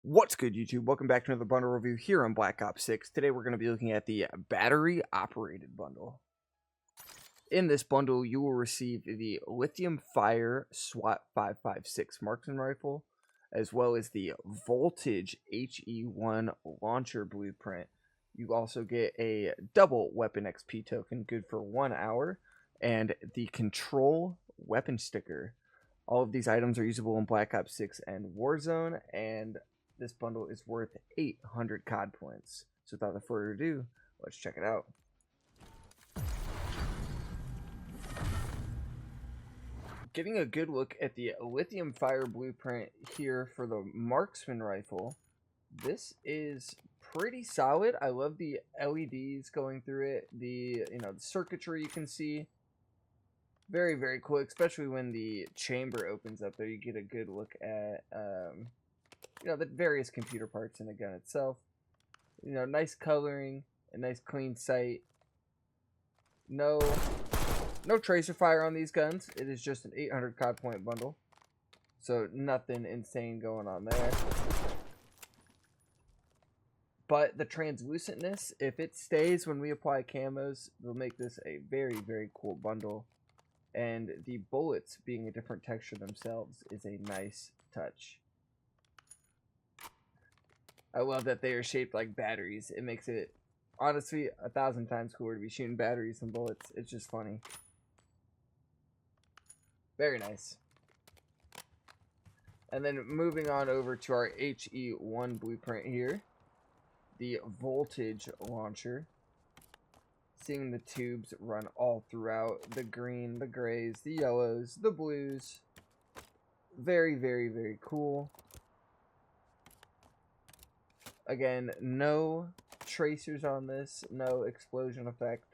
What's good, YouTube? Welcome back to another bundle review here on Black Ops 6. Today we're going to be looking at the battery operated bundle. In this bundle, you will receive the Lithium Fire SWAT 556 marksman rifle, as well as the Voltage HE1 launcher blueprint. You also get a double weapon XP token, good for 1 hour, and the Control weapon sticker. All of these items are usable in Black Ops 6 and Warzone, and this bundle is worth 800 COD points. So without further ado, let's check it out. Getting a good look at the Lithium Fire blueprint here for the marksman rifle. This is pretty solid. I love the LEDs going through it. The circuitry you can see. Very, very cool, especially when the chamber opens up there. You get a good look at the various computer parts in the gun itself. Nice coloring, a nice clean sight. No tracer fire on these guns. It is just an 800 COD point bundle, so nothing insane going on there. But the translucentness, if it stays when we apply camos, will make this a very, very cool bundle. And the bullets being a different texture themselves is a nice touch. I love that they are shaped like batteries. It makes it, honestly, 1,000 times cooler to be shooting batteries than bullets. It's just funny. Very nice. And then moving on over to our HE1 blueprint here. The Voltage launcher. Seeing the tubes run all throughout. The green, the grays, the yellows, the blues. Very, very, very cool. Again, no tracers on this, no explosion effect.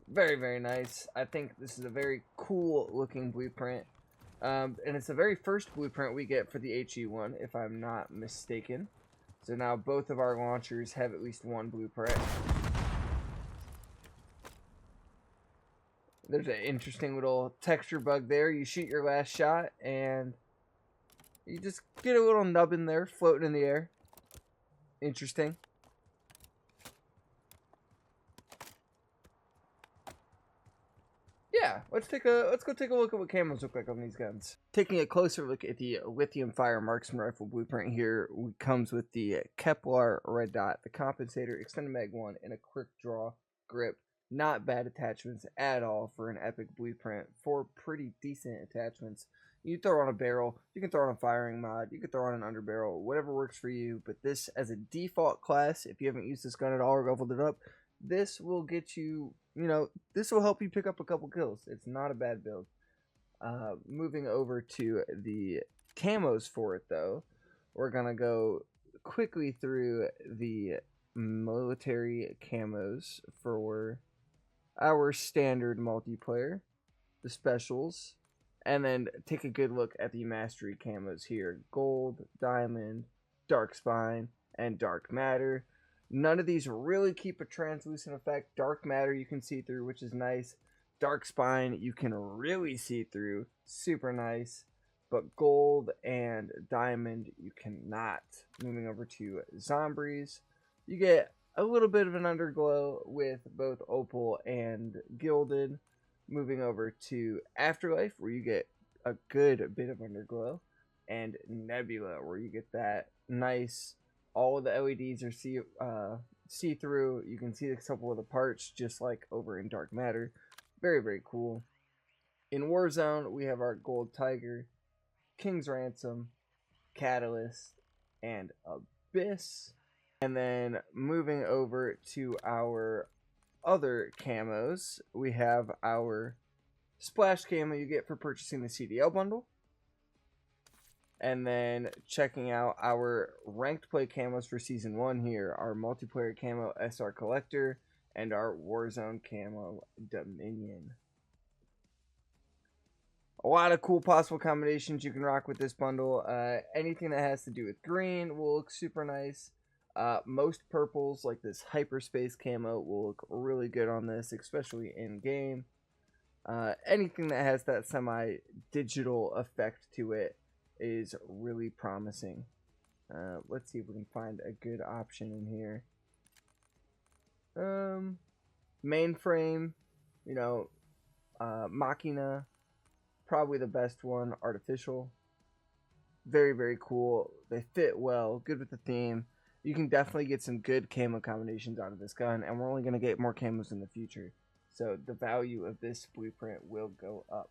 Very, very nice. I think this is a very cool looking blueprint. And it's the very first blueprint we get for the HE1, if I'm not mistaken. So now both of our launchers have at least one blueprint. There's an interesting little texture bug there. You shoot your last shot, and you just get a little nub in there floating in the air. Interesting. Yeah, let's go take a look at what camos look like on these guns. Taking a closer look at the Lithium Fire marksman rifle blueprint here, comes with the Kevlar red dot, the compensator, extended mag 1, and a quick draw grip. Not bad attachments at all for an epic blueprint. 4 pretty decent attachments. You throw on a barrel, you can throw on a firing mod, you can throw on an underbarrel, whatever works for you. But this, as a default class, if you haven't used this gun at all or leveled it up, this will get you, this will help you pick up a couple kills. It's not a bad build. Moving over to the camos for it, though, we're going to go quickly through the military camos for our standard multiplayer, the specials, and then take a good look at the mastery camos here. Gold, diamond, dark spine, and dark matter. None of these really keep a translucent effect. Dark matter you can see through, which is nice. Dark spine you can really see through, super nice. But gold and diamond you cannot. Moving over to zombies, you get a little bit of an underglow with both opal and gilded. Moving over to afterlife, where you get a good bit of underglow, and nebula, where you get that nice, all of the LEDs are see-through. You can see a couple of the parts just like over in dark matter. Very, very cool. In Warzone, we have our gold tiger, King's Ransom, Catalyst, and Abyss. And then moving over to our other camos, we have our splash camo you get for purchasing the CDL bundle. And then checking out our ranked play camos for season 1 here, our multiplayer camo SR Collector and our Warzone camo Dominion. A lot of cool possible combinations you can rock with this bundle. Anything that has to do with green will look super nice. Most purples, like this hyperspace camo, will look really good on this, especially in game. Anything that has that semi-digital effect to it is really promising. Let's see if we can find a good option in here. Mainframe, you know, Machina, probably the best one. Artificial, very, very cool. They fit well, good with the theme. You can definitely get some good camo combinations out of this gun, and we're only going to get more camos in the future. So the value of this blueprint will go up.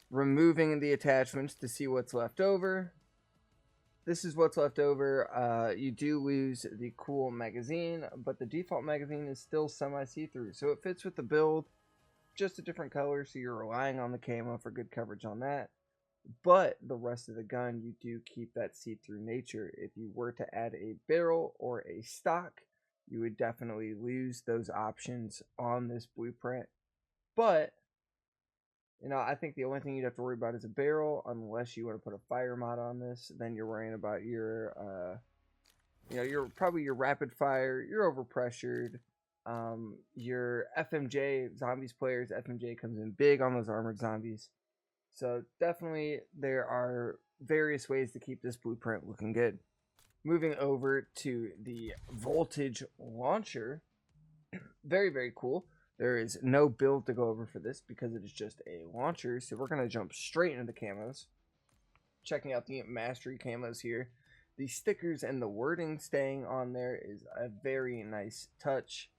Removing the attachments to see what's left over. This is what's left over. You do lose the cool magazine, but the default magazine is still semi-see-through. So it fits with the build, just a different color, so you're relying on the camo for good coverage on that. But the rest of the gun, you do keep that see-through nature. If you were to add a barrel or a stock, you would definitely lose those options on this blueprint. But, you know, I think the only thing you'd have to worry about is a barrel, unless you want to put a fire mod on this. Then you're worrying about your, probably your rapid fire, your overpressured, your FMJ, zombies players, FMJ comes in big on those armored zombies. So definitely there are various ways to keep this blueprint looking good. Moving over to the voltage launcher. Very, very cool. There is no build to go over for this because it is just a launcher. So we're going to jump straight into the camos. Checking out the mastery camos here. The stickers and the wording staying on there is a very nice touch.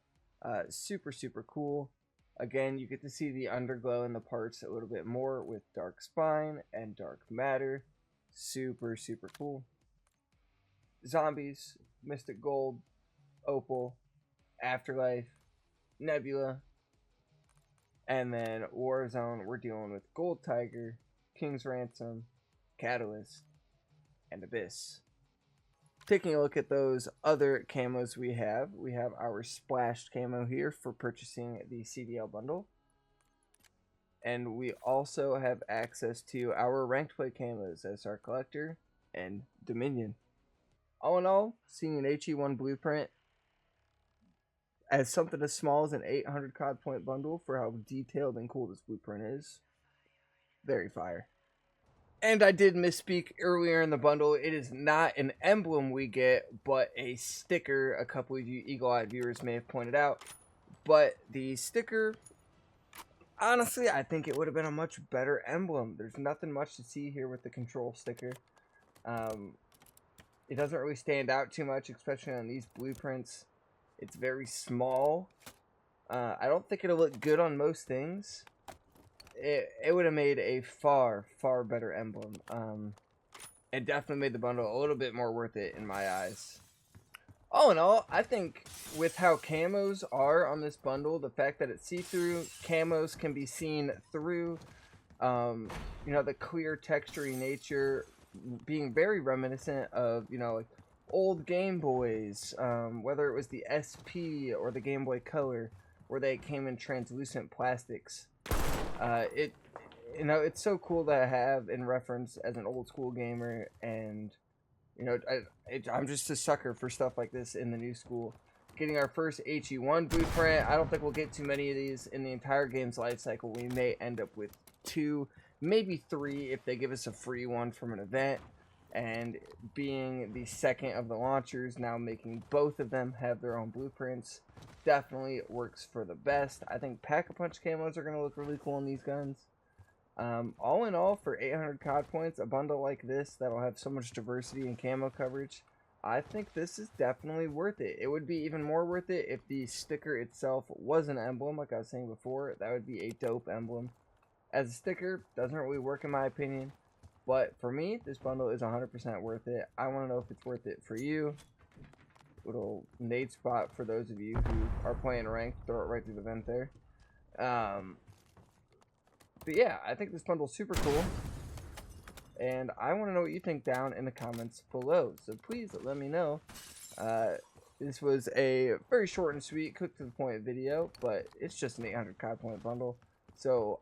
Super, super cool. Again, you get to see the underglow in the parts a little bit more with dark spine and dark matter. Super, super cool. Zombies, Mystic Gold, Opal, Afterlife, Nebula, and then Warzone, we're dealing with Gold Tiger, King's Ransom, Catalyst, and Abyss. Taking a look at those other camos we have our splashed camo here for purchasing the CDL bundle. And we also have access to our ranked play camos as our Collector and Dominion. All in all, seeing an HE1 blueprint as something as small as an 800 COD point bundle for how detailed and cool this blueprint is, very fire. And I did misspeak earlier in the bundle. It is not an emblem we get, but a sticker. A couple of you eagle-eyed viewers may have pointed out. But the sticker, honestly, I think it would have been a much better emblem. There's nothing much to see here with the control sticker. It doesn't really stand out too much, especially on these blueprints. It's very small. I don't think it'll look good on most things. It would have made a far, far better emblem. It definitely made the bundle a little bit more worth it in my eyes. All in all, I think with how camos are on this bundle, the fact that it's see-through, camos can be seen through, the clear textury nature, being very reminiscent of, like old Game Boys, whether it was the SP or the Game Boy Color, where they came in translucent plastics. It's so cool to have in reference as an old school gamer, and I'm just a sucker for stuff like this in the new school. Getting our first HE1 blueprint. I don't think we'll get too many of these in the entire game's life cycle. We may end up with 2, maybe 3 if they give us a free one from an event. And being the second of the launchers, now making both of them have their own blueprints, definitely works for the best. I think Pack-a-Punch camos are going to look really cool in these guns. All in all, for 800 COD points, a bundle like this that'll have so much diversity and camo coverage, I think this is definitely worth it. It would be even more worth it if the sticker itself was an emblem, like I was saying before. That would be a dope emblem. As a sticker, doesn't really work in my opinion. But for me, this bundle is 100% worth it. I want to know if it's worth it for you. Little nade spot for those of you who are playing ranked. Throw it right through the vent there. But yeah, I think this bundle is super cool. And I want to know what you think down in the comments below. So please let me know. This was a very short and sweet, quick to the point video. But it's just an 800 COD point bundle. So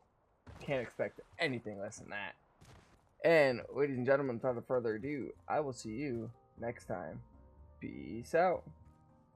can't expect anything less than that. And ladies and gentlemen, without further ado, I will see you next time. Peace out.